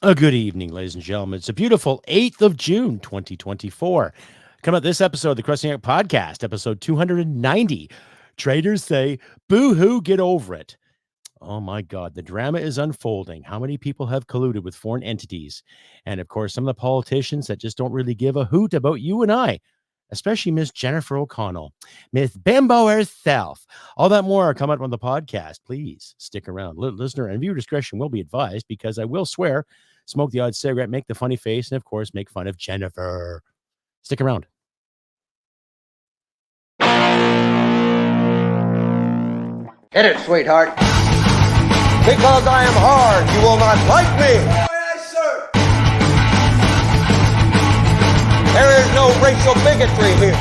A good evening, ladies and gentlemen. It's a beautiful 8th of June, 2024. Come out this episode of the Crusty podcast, episode 290. Traitors say, Boohoo, get over it. Oh my God, the drama is unfolding. How many people have colluded with foreign entities? And of course, some of the politicians that just don't really give a hoot about you and I, especially Miss Jennifer O'Connell, Miss Bimbo herself. All that more come up on the podcast. Please stick around. Listener and viewer discretion will be advised because I will swear, smoke the odd cigarette, make the funny face, and of course, make fun of Jennifer. Stick around. Hit it, sweetheart. Because I am hard, you will not like me. Yes, sir. There is no racial bigotry here.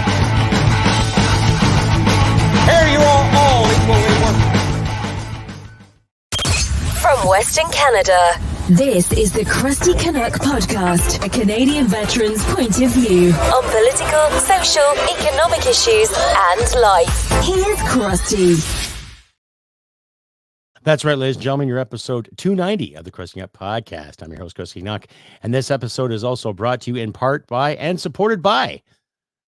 Here you are all equally worthless. From Western Canada, this is the Crusty Canuck podcast, a Canadian veteran's point of view on political, social, economic issues and life. Here's Crusty. That's right, ladies and gentlemen, your episode 290 of the Crusty Up podcast. I'm your host, Crusty Canuck, and this episode is also brought to you in part by and supported by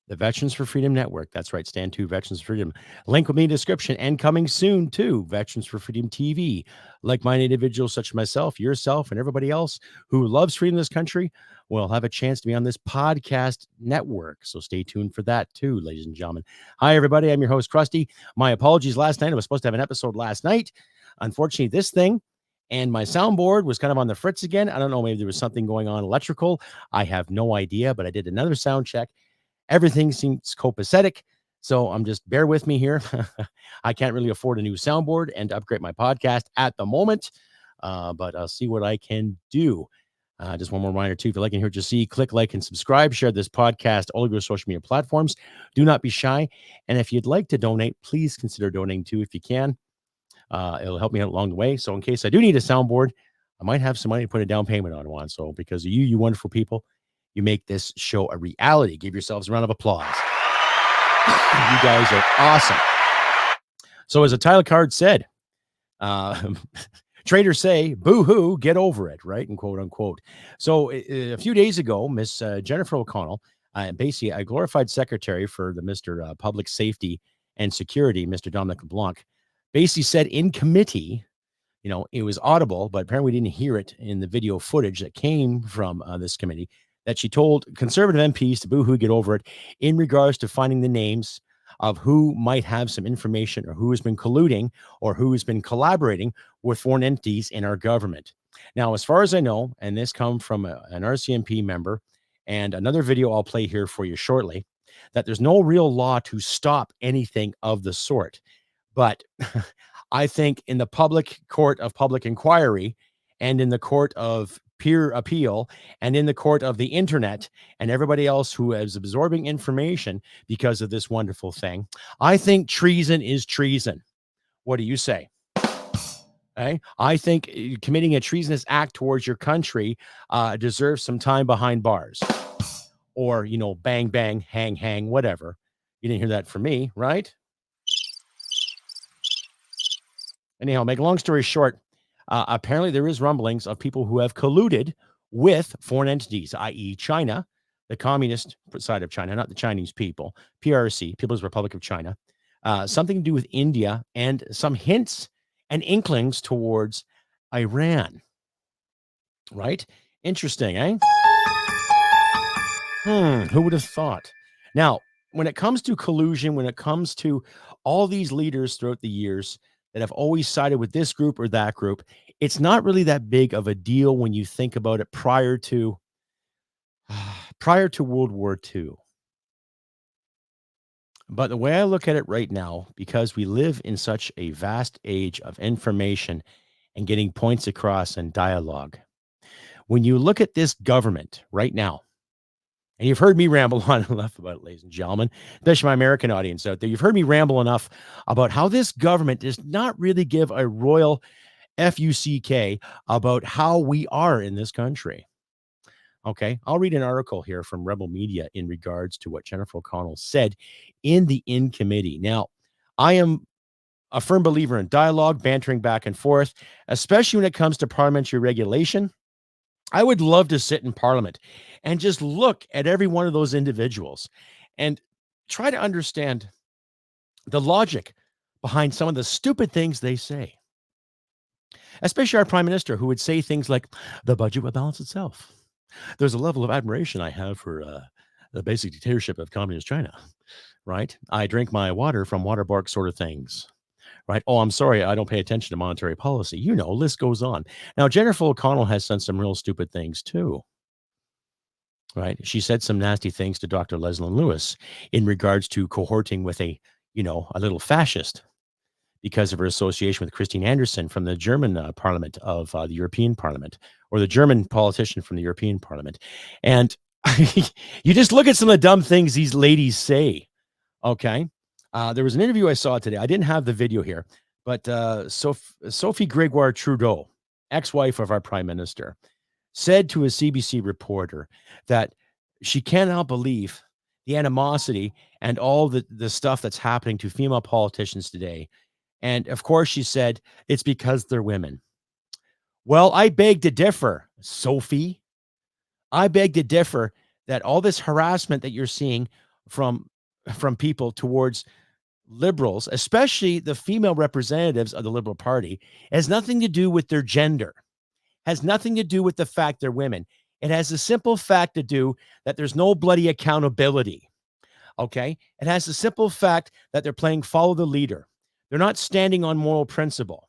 the Veterans for Freedom Network. That's right, Stand 2 Veterans for Freedom. Link will be in the description and coming soon to Veterans for Freedom TV. Like-minded individuals such as myself, yourself, and everybody else who loves freedom in this country will have a chance to be on this podcast network. So stay tuned for that too, ladies and gentlemen. Hi, everybody. I'm your host, Crusty. My apologies last night. I was supposed to have an episode last night. Unfortunately, this thing and my soundboard was kind of on the fritz again. I don't know. Maybe there was something going on electrical. I have no idea, but I did another sound check. Everything seems copacetic. So I'm just bear with me here. I can't really afford a new soundboard and to upgrade my podcast at the moment, but I'll see what I can do. Just one more reminder, too. If you like and hear what you see, click like and subscribe. Share this podcast all of your social media platforms. Do not be shy. And if you'd like to donate, please consider donating, too, if you can. It'll help me out along the way. So in case I do need a soundboard, I might have some money to put a down payment on one. So because of you, you wonderful people, you make this show a reality. Give yourselves a round of applause. You guys are awesome. So as the title card said, Traitors say, boo-hoo, get over it, right? And quote unquote. So a few days ago, Miss Jennifer O'Connell, basically a glorified secretary for the Mr. Public Safety and Security, Mr. Dominic LeBlanc, basically said in committee, you know, it was audible, but apparently we didn't hear it in the video footage that came from this committee, that she told conservative MPs to boo-hoo, get over it in regards to finding the names of who might have some information or who has been colluding or who has been collaborating with foreign entities in our government. Now, as far as I know, and this comes from an RCMP member and another video I'll play here for you shortly, that there's no real law to stop anything of the sort. But I think in the public court of public inquiry and in the court of peer appeal and in the court of the internet and everybody else who is absorbing information because of this wonderful thing, I think treason is treason. What do you say? Okay? I think committing a treasonous act towards your country deserves some time behind bars or, you know, bang, bang, hang, hang, whatever. You didn't hear that from me, right? Anyhow, make a long story short, apparently there is rumblings of people who have colluded with foreign entities, i.e. China, the communist side of China, not the Chinese people, PRC, People's Republic of China, something to do with India, and some hints and inklings towards Iran. Right? Interesting, eh? Who would have thought? Now, when it comes to collusion, when it comes to all these leaders throughout the years that have always sided with this group or that group, it's not really that big of a deal when you think about it prior to World War II. But the way I look at it right now, because we live in such a vast age of information and getting points across and dialogue, when you look at this government right now, and you've heard me ramble on enough about it, ladies and gentlemen, especially my American audience out there. You've heard me ramble enough about how this government does not really give a royal FUCK about how we are in this country. Okay, I'll read an article here from Rebel Media in regards to what Jennifer O'Connell said in the in-committee. Now, I am a firm believer in dialogue, bantering back and forth, especially when it comes to parliamentary regulation. I would love to sit in Parliament and just look at every one of those individuals and try to understand the logic behind some of the stupid things they say, especially our prime minister, who would say things like, the budget will balance itself. There's a level of admiration I have for the basic dictatorship of communist China, right? I drink my water from Waterbark sort of things, right? Oh, I'm sorry, I don't pay attention to monetary policy. You know, list goes on. Now, Jennifer O'Connell has done some real stupid things too, right? She said some nasty things to Dr. Leslyn Lewis in regards to cohorting with a little fascist because of her association with Christine Anderson from the German parliament of the European Parliament, or the German politician from the European Parliament. And you just look at some of the dumb things these ladies say, okay? There was an interview I saw today. I didn't have the video here, but Sophie Gregoire Trudeau, ex-wife of our prime minister, said to a CBC reporter that she cannot believe the animosity and all the stuff that's happening to female politicians today. And of course, she said it's because they're women. Well, I beg to differ, Sophie. I beg to differ that all this harassment that you're seeing from people towards liberals, especially the female representatives of the Liberal Party, has nothing to do with their gender, has nothing to do with the fact they're women. It has the simple fact to do that there's no bloody accountability. Okay. It has the simple fact that they're playing follow the leader. They're not standing on moral principle.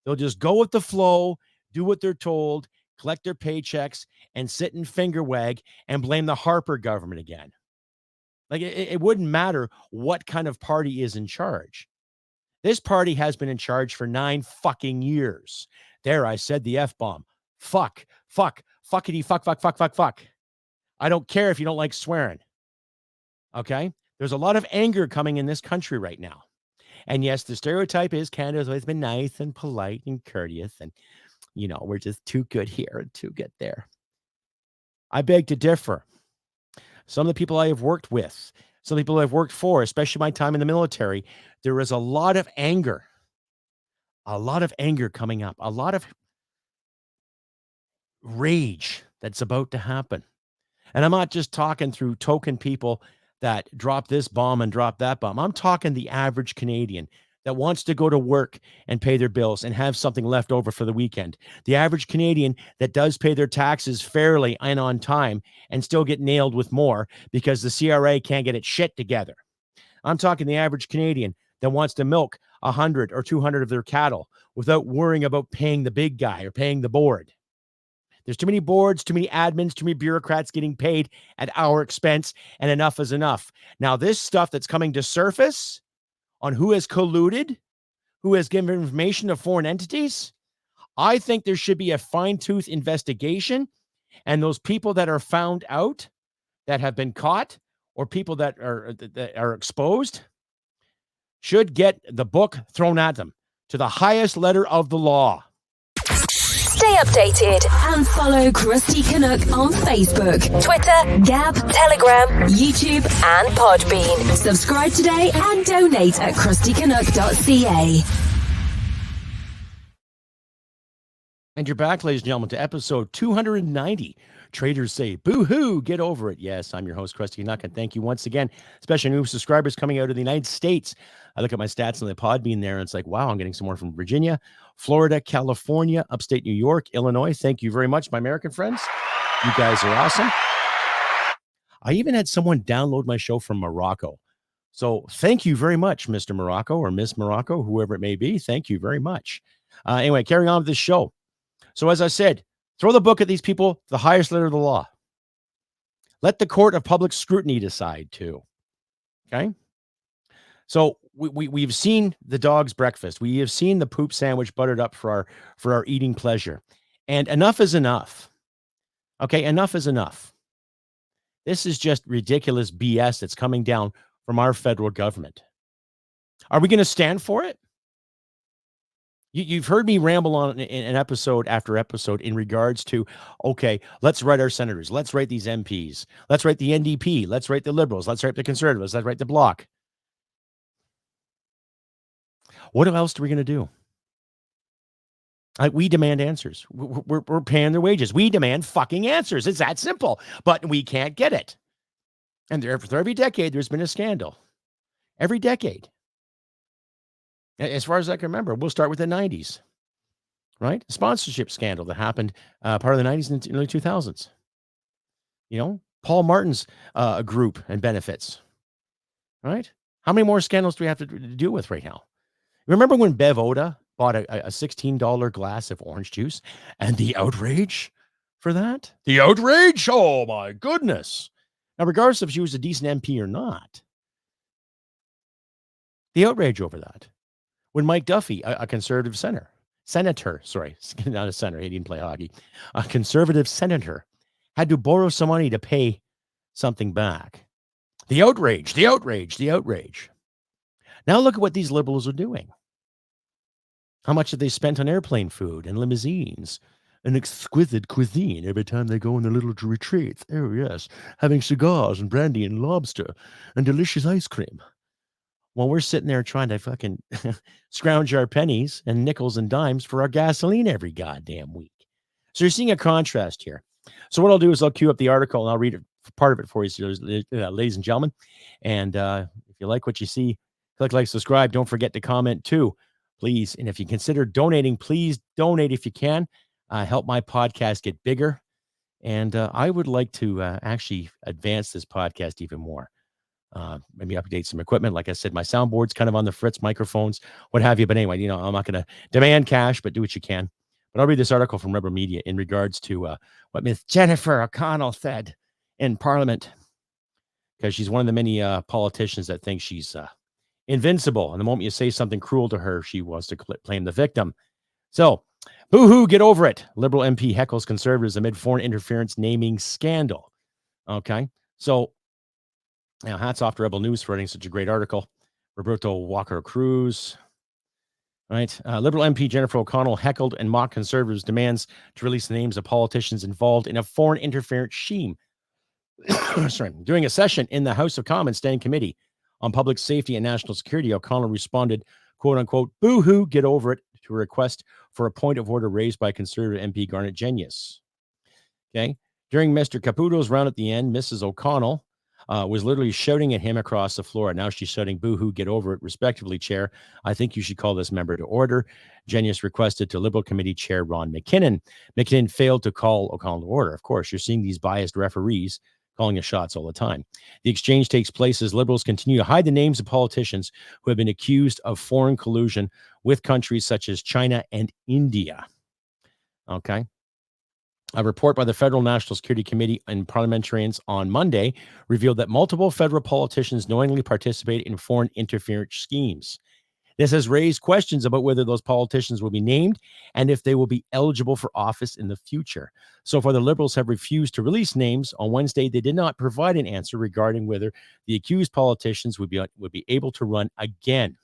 They'll just go with the flow, do what they're told, collect their paychecks, and sit and finger wag and blame the Harper government again. Like it wouldn't matter what kind of party is in charge. This party has been in charge for 9 fucking years. There, I said the F-bomb. Fuck, fuckity, fuck. I don't care if you don't like swearing. Okay? There's a lot of anger coming in this country right now. And yes, the stereotype is Canada's always been nice and polite and courteous. And, we're just too good here and too good there. I beg to differ. Some of the people I have worked with, some people I've worked for, especially my time in the military, there is a lot of anger coming up, a lot of rage that's about to happen. And I'm not just talking through token people that drop this bomb and drop that bomb. I'm talking the average Canadian that wants to go to work and pay their bills and have something left over for the weekend. The average Canadian that does pay their taxes fairly and on time and still get nailed with more because the CRA can't get its shit together. I'm talking the average Canadian that wants to milk 100 or 200 of their cattle without worrying about paying the big guy or paying the board. There's too many boards, too many admins, too many bureaucrats getting paid at our expense, and enough is enough. Now, this stuff that's coming to surface on who has colluded, who has given information to foreign entities, I think there should be a fine-tooth investigation, and those people that are found out, that have been caught, or people that are exposed, should get the book thrown at them to the highest letter of the law. Stay updated and follow Crusty Canuck on Facebook, Twitter, Gab, Telegram, YouTube, and Podbean. Subscribe today and donate at crustycanuck.ca. And you're back, ladies and gentlemen, to episode 290. Traitors say, boo-hoo, get over it. Yes, I'm your host, Crusty Canuck, and thank you once again, especially new subscribers coming out of the United States. I look at my stats on the Podbean there, and it's like, wow, I'm getting some more from Virginia, Florida, California, upstate New York, Illinois. Thank you very much, my American friends. You guys are awesome. I even had someone download my show from Morocco. So thank you very much, Mr. Morocco or Miss Morocco, whoever it may be. Thank you very much. Anyway, carrying on with this show. So as I said, throw the book at these people, the highest letter of the law. Let the court of public scrutiny decide too. Okay? So we've seen the dog's breakfast. We have seen the poop sandwich buttered up for our eating pleasure. And enough is enough. Okay, enough is enough. This is just ridiculous BS that's coming down from our federal government. Are we going to stand for it? You've heard me ramble on in episode after episode in regards to, okay, let's write our senators. Let's write these MPs. Let's write the NDP. Let's write the Liberals. Let's write the Conservatives. Let's write the Bloc. What else are we going to do? We demand answers. We're paying their wages. We demand fucking answers. It's that simple, but we can't get it. And for every decade, there's been a scandal. Every decade. As far as I can remember, we'll start with the 90s, right? Sponsorship scandal that happened part of the 90s and early 2000s. You know, Paul Martin's group and benefits, right? How many more scandals do we have to deal with right now? Remember when Bev Oda bought a $16 glass of orange juice and the outrage for that? The outrage? Oh, my goodness. Now, regardless if she was a decent MP or not, the outrage over that. When Mike Duffy, a conservative senator, not a senator, he didn't play hockey, a conservative senator, had to borrow some money to pay something back. The outrage, the outrage, the outrage. Now look at what these liberals are doing. How much have they spent on airplane food and limousines and exquisite cuisine every time they go on their little retreats? Oh, yes, having cigars and brandy and lobster and delicious ice cream. While we're sitting there trying to fucking scrounge our pennies and nickels and dimes for our gasoline every goddamn week. So you're seeing a contrast here. So what I'll do is I'll queue up the article and I'll read part of it for you, ladies and gentlemen. And if you like what you see, click like, subscribe. Don't forget to comment too, please. And if you consider donating, please donate if you can. Help my podcast get bigger. And I would like to actually advance this podcast even more. Maybe update some equipment. Like I said, my soundboard's kind of on the fritz, microphones, what have you. But anyway, you know, I'm not going to demand cash, but do what you can. But I'll read this article from Rebel Media in regards to what Miss Jennifer O'Connell said in Parliament, because she's one of the many politicians that think she's invincible. And the moment you say something cruel to her, she wants to blame the victim. So, boohoo, get over it. Liberal MP heckles conservatives amid foreign interference naming scandal. Okay, so now hats off to Rebel News for writing such a great article. Roberto Walker Cruz. Right. Liberal MP Jennifer O'Connell heckled and mocked conservatives' demands to release the names of politicians involved in a foreign interference scheme. During a session in the House of Commons Standing Committee on Public Safety and National Security, O'Connell responded, quote unquote, boo-hoo, get over it, to a request for a point of order raised by Conservative MP Garnet Genius. Okay. During Mr. Caputo's round at the end, Mrs. O'Connell was literally shouting at him across the floor. Now she's shouting, boo-hoo, get over it, respectively, Chair. I think you should call this member to order. Genius requested to Liberal Committee Chair Ron McKinnon. McKinnon failed to call O'Connell to order. Of course, you're seeing these biased referees calling the shots all the time. The exchange takes place as Liberals continue to hide the names of politicians who have been accused of foreign collusion with countries such as China and India. Okay. A report by the Federal National Security Committee and parliamentarians on Monday revealed that multiple federal politicians knowingly participate in foreign interference schemes. This has raised questions about whether those politicians will be named and if they will be eligible for office in the future. So far, the Liberals have refused to release names. On Wednesday, they did not provide an answer regarding whether the accused politicians would be able to run again.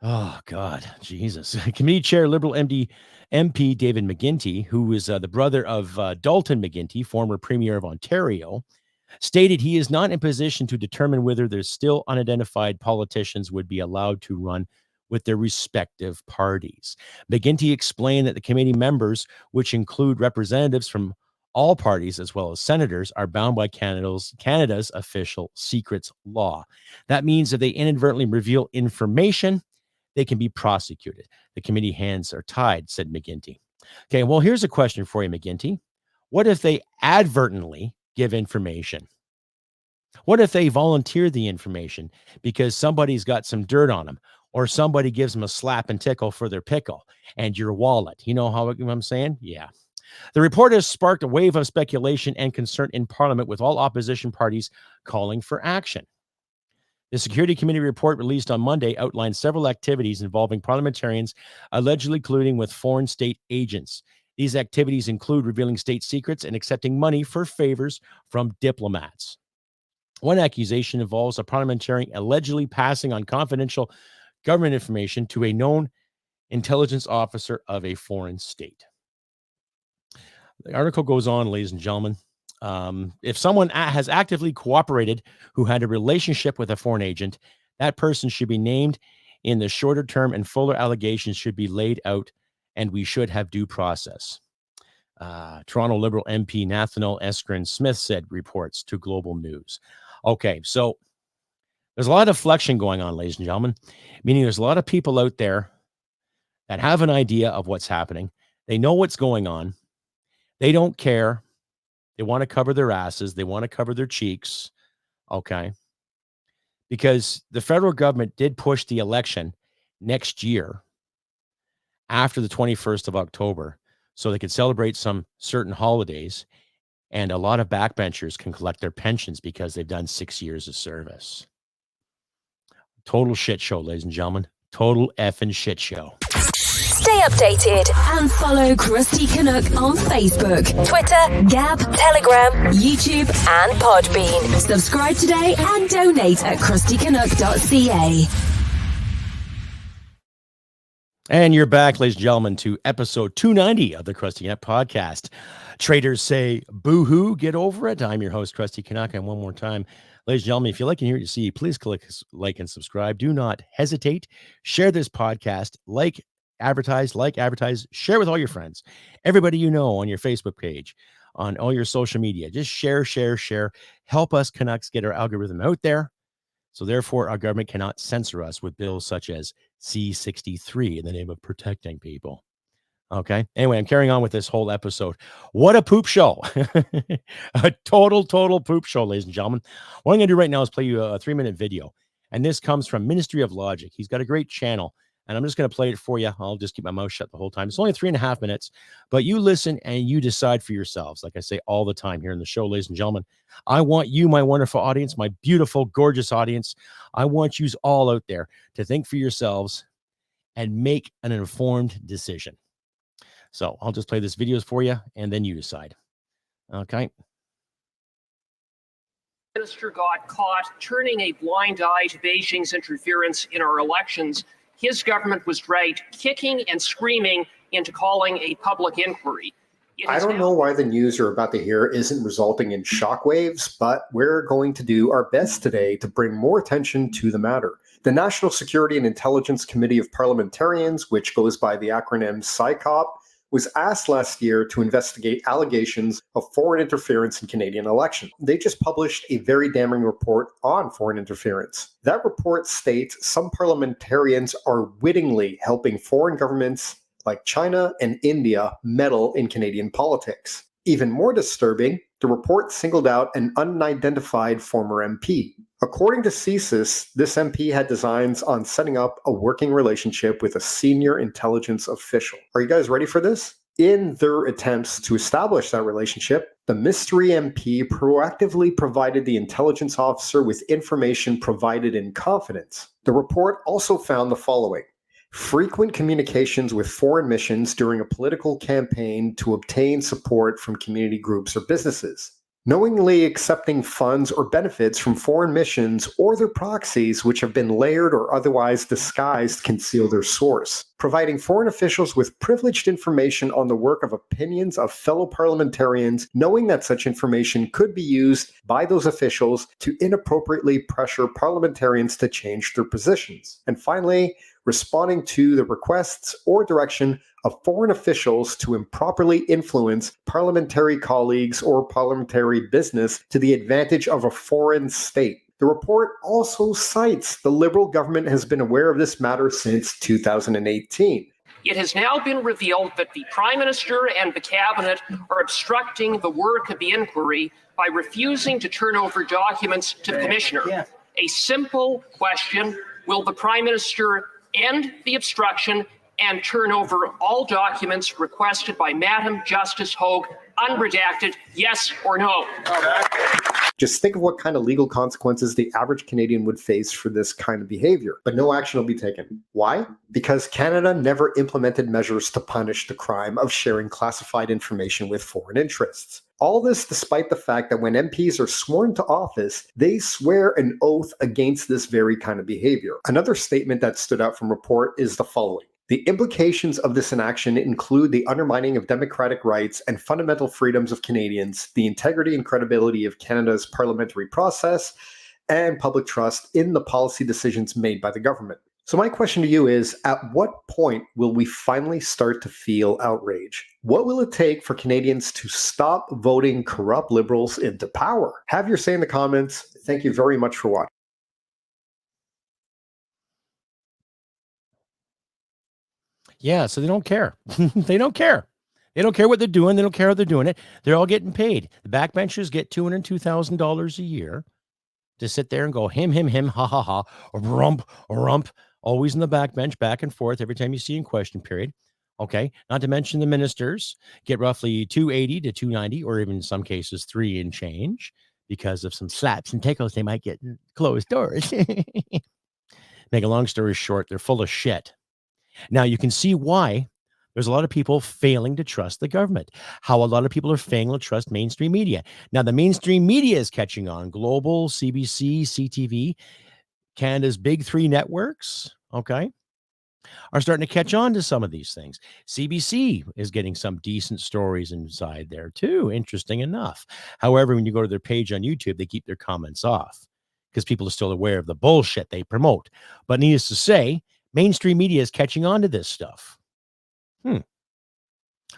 Oh, God, Jesus. Committee Chair Liberal MP David McGuinty, who is the brother of Dalton McGuinty, former Premier of Ontario, stated he is not in position to determine whether there's still unidentified politicians would be allowed to run with their respective parties. McGuinty explained that the committee members, which include representatives from all parties as well as senators, are bound by Canada's official secrets law. That means if they inadvertently reveal information, they can be prosecuted. The committee hands are tied, said McGuinty. Okay, well, here's a question for you, McGuinty. What if they advertently give information? What if they volunteer the information because somebody's got some dirt on them or somebody gives them a slap and tickle for their pickle and your wallet? You know what I'm saying? Yeah. The report has sparked a wave of speculation and concern in Parliament, with all opposition parties calling for action. The Security Committee report released on Monday outlined several activities involving parliamentarians allegedly colluding with foreign state agents. These activities include revealing state secrets and accepting money for favors from diplomats. One accusation involves a parliamentarian allegedly passing on confidential government information to a known intelligence officer of a foreign state. The article goes on, ladies and gentlemen. If someone has actively cooperated who had a relationship with a foreign agent, that person should be named in the shorter term and fuller allegations should be laid out and we should have due process. Toronto Liberal MP Nathaniel Eskren Smith said, reports to Global News. Okay, so there's a lot of deflection going on, ladies and gentlemen, meaning there's a lot of people out there that have an idea of what's happening. They know what's going on. They don't care. They want to cover their asses. They want to cover their cheeks. Okay. Because the federal government did push the election next year after the 21st of October so they could celebrate some certain holidays, and a lot of backbenchers can collect their pensions because they've done 6 years of service. Total shit show, ladies and gentlemen. Total effing shit show. Stay updated and follow Crusty Canuck on Facebook, Twitter, Gab, Telegram, YouTube, and Podbean. Subscribe today and donate at crustycanuck.ca. And you're back, ladies and gentlemen, to episode 290 of the Crusty Canuck podcast. Traitors say, boohoo, get over it. I'm your host, Crusty Canuck. And one more time, ladies and gentlemen, if you like and hear what you see, please click like and subscribe. Do not hesitate. Share this podcast. Advertise, share with all your friends, everybody you know, on your Facebook page, on all your social media. Just share. Help us Canucks get our algorithm out there. So therefore, our government cannot censor us with bills such as C-63 in the name of protecting people. Okay. Anyway, I'm carrying on with this whole episode. What a poop show. A total poop show, ladies and gentlemen. What I'm going to do right now is play you a 3-minute video. And this comes from Ministry of Logic. He's got a great channel, and I'm just going to play it for you. I'll just keep my mouth shut the whole time. It's only 3.5 minutes, but you listen and you decide for yourselves. Like I say all the time here in the show, ladies and gentlemen, I want you, my wonderful audience, my beautiful, gorgeous audience. I want you all out there to think for yourselves and make an informed decision. So I'll just play this video for you, and then you decide. Okay. Minister got caught turning a blind eye to Beijing's interference in our elections. His government was dragged kicking and screaming into calling a public inquiry. I don't know why the news you're about to hear isn't resulting in shockwaves, but we're going to do our best today to bring more attention to the matter. The National Security and Intelligence Committee of Parliamentarians, which goes by the acronym SICOP, was asked last year to investigate allegations of foreign interference in Canadian elections. They just published a very damning report on foreign interference. That report states some parliamentarians are wittingly helping foreign governments like China and India meddle in Canadian politics. Even more disturbing, the report singled out an unidentified former MP. According to CSIS, this MP had designs on setting up a working relationship with a senior intelligence official. Are you guys ready for this? In their attempts to establish that relationship, the mystery MP proactively provided the intelligence officer with information provided in confidence. The report also found the following: frequent communications with foreign missions during a political campaign to obtain support from community groups or businesses, knowingly accepting funds or benefits from foreign missions or their proxies which have been layered or otherwise disguised to conceal their source, providing foreign officials with privileged information on the work of opinions of fellow parliamentarians, knowing that such information could be used by those officials to inappropriately pressure parliamentarians to change their positions, and finally, responding to the requests or direction of foreign officials to improperly influence parliamentary colleagues or parliamentary business to the advantage of a foreign state. The report also cites the Liberal government has been aware of this matter since 2018. It has now been revealed that the Prime Minister and the Cabinet are obstructing the work of the inquiry by refusing to turn over documents to the Commissioner. A simple question: will the Prime Minister end the obstruction and turn over all documents requested by Madam Justice Hogue, unredacted, yes or no? Just think of what kind of legal consequences the average Canadian would face for this kind of behavior, but no action will be taken. Why? Because Canada never implemented measures to punish the crime of sharing classified information with foreign interests. All this despite the fact that when MPs are sworn to office, they swear an oath against this very kind of behavior. Another statement that stood out from report is the following: the implications of this inaction include the undermining of democratic rights and fundamental freedoms of Canadians, the integrity and credibility of Canada's parliamentary process, and public trust in the policy decisions made by the government. So my question to you is, at what point will we finally start to feel outrage? What will it take for Canadians to stop voting corrupt Liberals into power? Have your say in the comments. Thank you very much for watching. Yeah, so they don't care. They don't care. They don't care what they're doing. They don't care how they're doing it. They're all getting paid. The backbenchers get $202,000 a year to sit there and go him, ha ha ha, or rump, always in the backbench, back and forth every time you see in question period. Okay, not to mention the ministers get roughly 280 to 290, or even in some cases 3 and change, because of some slaps and tickles they might get in closed doors. Make a long story short, they're full of shit. Now you can see why there's a lot of people failing to trust the government, how a lot of people are failing to trust mainstream media. Now, the mainstream media is catching on. Global, CBC, CTV, Canada's big 3 networks, okay, are starting to catch on to some of these things. CBC is getting some decent stories inside there too, interesting enough. However, when you go to their page on YouTube, they keep their comments off because people are still aware of the bullshit they promote. But needless to say, mainstream media is catching on to this stuff.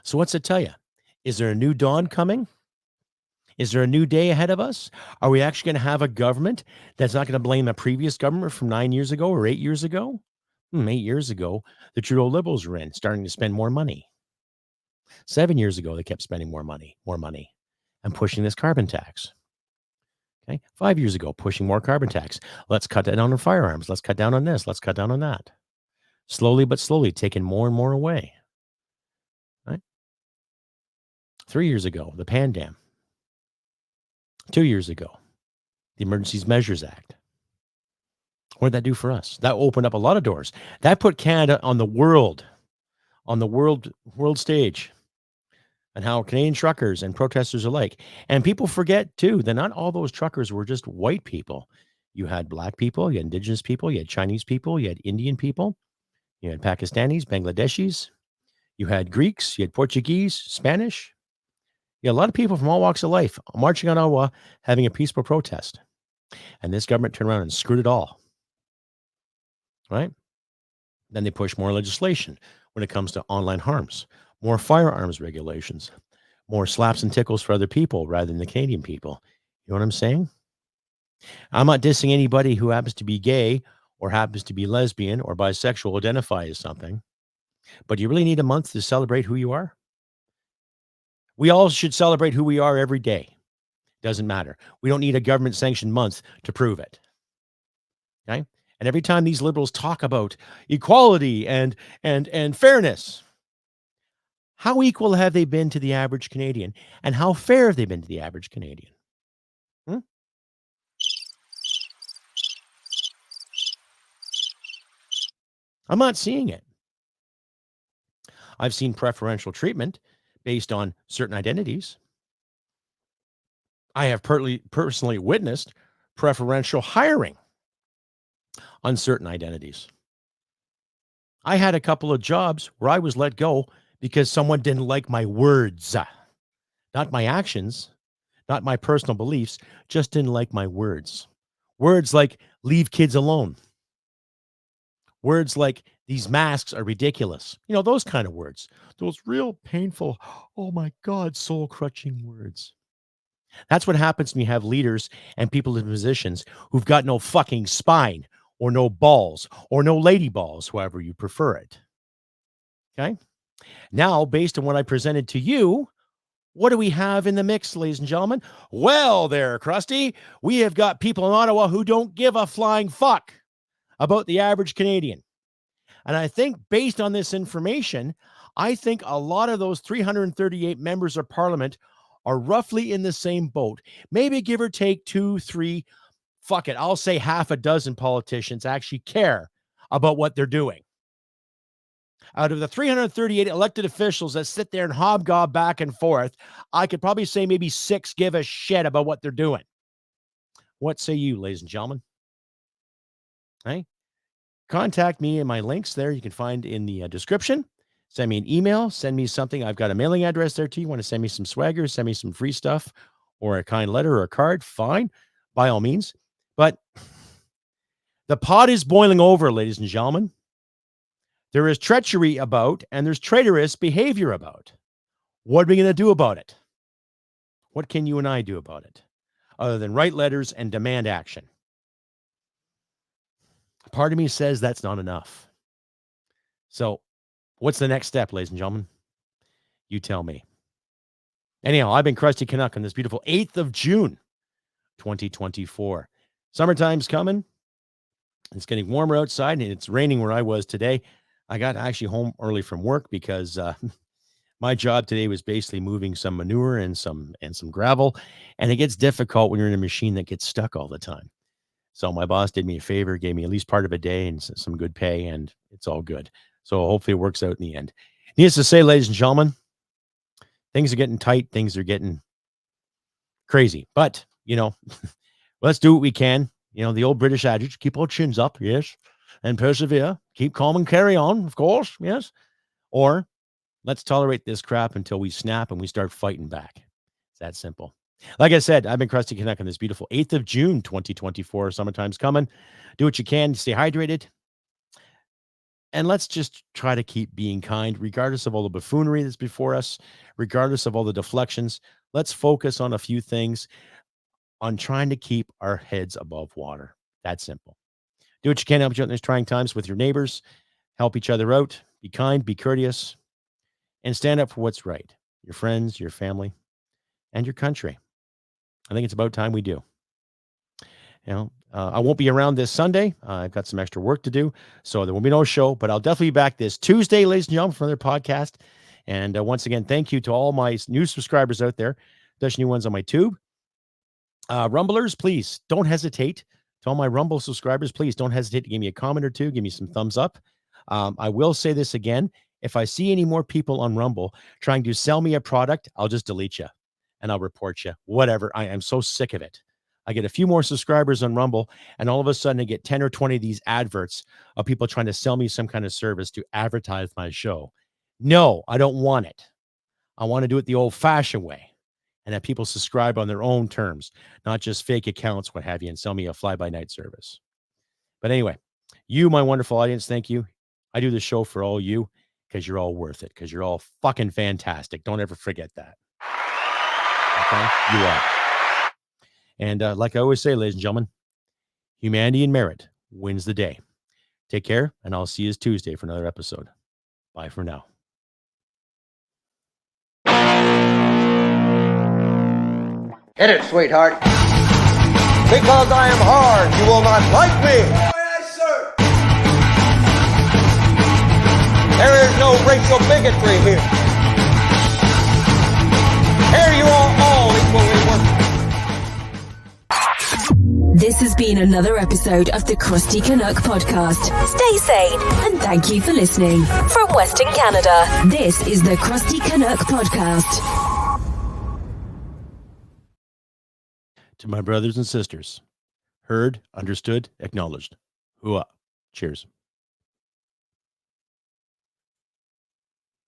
So what's it tell you? Is there a new dawn coming? Is there a new day ahead of us? Are we actually going to have a government that's not going to blame a previous government from 9 years ago or 8 years ago? 8 years ago, the Trudeau Liberals were in, starting to spend more money. 7 years ago, they kept spending more money, and pushing this carbon tax. Okay, 5 years ago, pushing more carbon tax. Let's cut down on firearms. Let's cut down on this. Let's cut down on that. Slowly but slowly, taking more and more away. 3 years ago, the Pandam. 2 years ago, the Emergencies Measures Act. What did that do for us? That opened up a lot of doors. That put Canada on the world stage, and how Canadian truckers and protesters alike. And people forget too that not all those truckers were just white people. You had black people, you had Indigenous people, you had Chinese people, you had Indian people, you had Pakistanis, Bangladeshis, you had Greeks, you had Portuguese, Spanish. Yeah, a lot of people from all walks of life marching on Ottawa, having a peaceful protest. And this government turned around and screwed it all. Right? Then they push more legislation when it comes to online harms, more firearms regulations, more slaps and tickles for other people rather than the Canadian people. You know what I'm saying? I'm not dissing anybody who happens to be gay or happens to be lesbian or bisexual, identify as something. But you really need a month to celebrate who you are? We all should celebrate who we are every day. Doesn't matter. We don't need a government-sanctioned month to prove it. Okay? And every time these liberals talk about equality and fairness, how equal have they been to the average Canadian? And how fair have they been to the average Canadian? I'm not seeing it. I've seen preferential treatment based on certain identities. I have personally witnessed preferential hiring on certain identities. I had a couple of jobs where I was let go because someone didn't like my words, not my actions, not my personal beliefs, just didn't like my words. Words like leave kids alone. Words like these masks are ridiculous. You know, those kind of words, those real painful, oh my God, soul crushing words. That's what happens when you have leaders and people in positions who've got no fucking spine or no balls or no lady balls, however you prefer it. Okay. Now, based on what I presented to you, what do we have in the mix, ladies and gentlemen? Well, there, Crusty, we have got people in Ottawa who don't give a flying fuck about the average Canadian. And I think based on this information, I think a lot of those 338 members of parliament are roughly in the same boat. Maybe give or take 2, 3, fuck it, I'll say half a dozen politicians actually care about what they're doing. Out of the 338 elected officials that sit there and hobgob back and forth, I could probably say maybe 6 give a shit about what they're doing. What say you, ladies and gentlemen? Hey, contact me in my links there. You can find in the description. Send me an email. Send me something. I've got a mailing address there too. You want to send me some swagger, send me some free stuff or a kind letter or a card, fine, by all means. But The pot is boiling over, ladies and gentlemen. There is treachery about, and there's traitorous behavior about. What are we going to do about it? What can you and I do about it? Other than write letters and demand action. Part of me says that's not enough. So what's the next step, ladies and gentlemen? You tell me. Anyhow, I've been Crusty Canuck on this beautiful 8th of June, 2024. Summertime's coming. It's getting warmer outside, and it's raining where I was today. I got actually home early from work because my job today was basically moving some manure and some gravel, and it gets difficult when you're in a machine that gets stuck all the time. So my boss did me a favor, gave me at least part of a day and some good pay, and it's all good. So hopefully it works out in the end. Needless to say, ladies and gentlemen, things are getting tight. Things are getting crazy. But, let's do what we can. The old British adage, keep our chins up, yes, and persevere. Keep calm and carry on, of course, yes. Or let's tolerate this crap until we snap and we start fighting back. It's that simple. Like I said, I've been Crusty Canuck on this beautiful 8th of June, 2024. Summertime's coming. Do what you can to stay hydrated. And let's just try to keep being kind, regardless of all the buffoonery that's before us, regardless of all the deflections. Let's focus on a few things, on trying to keep our heads above water. That's simple. Do what you can to help each other in these trying times with your neighbors. Help each other out. Be kind, be courteous, and stand up for what's right. Your friends, your family, and your country. I think it's about time we do. I won't be around this Sunday. I've got some extra work to do, so there will be no show, but I'll definitely be back this Tuesday, ladies and gentlemen, for another podcast. And once again, thank you to all my new subscribers out there, especially new ones on my tube. Rumblers, please don't hesitate. To all my Rumble subscribers, please don't hesitate to give me a comment or two. Give me some thumbs up. I will say this again. If I see any more people on Rumble trying to sell me a product, I'll just delete you and I'll report you. Whatever. I am so sick of it. I get a few more subscribers on Rumble, and all of a sudden I get 10 or 20 of these adverts of people trying to sell me some kind of service to advertise my show. No, I don't want it. I want to do it the old-fashioned way, and have people subscribe on their own terms, not just fake accounts, what have you, and sell me a fly-by-night service. But anyway, you, my wonderful audience, thank you. I do the show for all you because you're all worth it, because you're all fucking fantastic. Don't ever forget that. Okay? You are. And like I always say, ladies and gentlemen, humanity and merit wins the day. Take care, and I'll see you Tuesday for another episode. Bye for now. Hit it, sweetheart. Because I am hard, you will not like me. Yes, sir. There is no racial bigotry here. Here you are all equally worthless. This has been another episode of the Crusty Canuck podcast. Stay sane and thank you for listening. From Western Canada, this is the Crusty Canuck podcast. To my brothers and sisters, heard, understood, acknowledged. Hooah. Cheers.